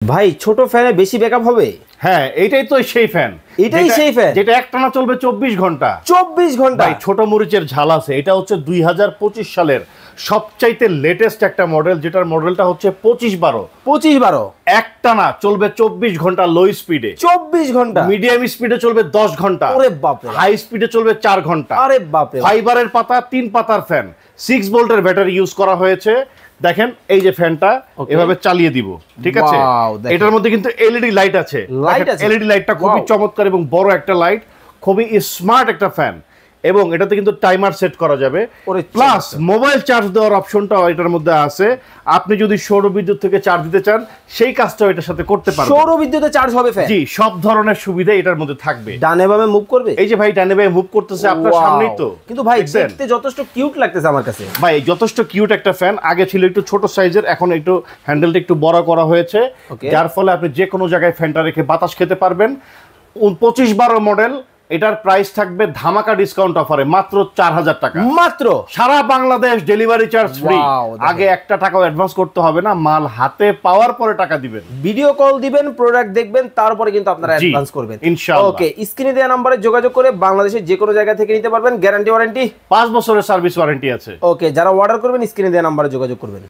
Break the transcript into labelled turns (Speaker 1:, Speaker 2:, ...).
Speaker 1: ভাই ছোট ফ্যানে বেশি ব্যাকআপ হবে?
Speaker 2: হ্যাঁ, এটাই তো সেই ফ্যান।
Speaker 1: এটাই সেই ফ্যান
Speaker 2: যেটা একটানা চলবে 24 ঘন্টা।
Speaker 1: 24 ঘন্টা?
Speaker 2: ভাই ছোট মরিচের ঝাল আছে। এটা হচ্ছে 2025 সালের সবচাইতে লেটেস্ট একটা মডেল, যেটার মডেলটা হচ্ছে 2512।
Speaker 1: 2512
Speaker 2: একটানা চলবে 24 ঘন্টা লো স্পিডে।
Speaker 1: 24 ঘন্টা?
Speaker 2: মিডিয়াম স্পিডে চলবে 10 ঘন্টা।
Speaker 1: ওরে বাপ রে।
Speaker 2: হাই স্পিডে চলবে 4 ঘন্টা।
Speaker 1: আরে বাপ রে।
Speaker 2: ফাইবারের পাতা 3 পাতার ফ্যান, 6 ভোল্টের ব্যাটারি ইউজ করা হয়েছে। দেখেন এই যে ফ্যানটা এভাবে চালিয়ে দিব, ঠিক আছে? এটার মধ্যে কিন্তু এলইডি লাইট আছে। এলইডি লাইটটা খুবই চমৎকার এবং বড় একটা লাইট, খুবই স্মার্ট একটা ফ্যান। এবং এটাতে কিন্তু টাইমার সেট করা যাবে, প্লাস মোবাইল চার্জ দেওয়ার অপশনটাও এটার মধ্যে আছে। আপনি যদি সৌর বিদ্যুৎ থেকে চার্জ দিতে চান সেই কাজটাও এটার সাথে করতে পারবেন।
Speaker 1: সৌর বিদ্যুতে চার্জ হবে ফ্যান?
Speaker 2: জি, সব ধরনের সুবিধা এটার মধ্যে থাকবে।
Speaker 1: ডানে বামে মুভ করবে?
Speaker 2: এই যে ভাই ডানে বামে মুভ করতেছে আপনার সামনেই তো।
Speaker 1: কিন্তু ভাই দেখতে যথেষ্ট কিউট লাগতেছে আমার কাছে।
Speaker 2: ভাই যথেষ্ট কিউট একটা ফ্যান। আগে ছিল একটু ছোট সাইজের, এখন একটু হ্যান্ডেলটা একটু বড় করা হয়েছে, যার ফলে আপনি যে কোনো জায়গায় ফ্যানটা রেখে বাতাস খেতে পারবেন। 2512 মডেল। এটার প্রাইস থাকবে ধামাকা ডিসকাউন্ট অফারে মাত্র 4000 টাকা।
Speaker 1: মাত্র?
Speaker 2: সারা বাংলাদেশ ডেলিভারি চার্জ ফ্রি। আগে একটা টাকাও অ্যাডভান্স করতে হবে না, মাল হাতে পাওয়ার পরে টাকা দিবেন।
Speaker 1: ভিডিও কল দিবেন, প্রোডাক্ট দেখবেন, তারপরে কিন্তু আপনারা অ্যাডভান্স করবেন
Speaker 2: ইনশাআল্লাহ।
Speaker 1: ওকে, স্ক্রিনে দেওয়া নম্বরে যোগাযোগ করে বাংলাদেশের যে কোনো জায়গা থেকে নিতে পারবেন। গ্যারান্টি ওয়ারেন্টি
Speaker 2: 5 বছরের সার্ভিস ওয়ারেন্টি আছে।
Speaker 1: ওকে, যারা অর্ডার করবেন স্ক্রিনে দেওয়া নম্বরে যোগাযোগ করবেন।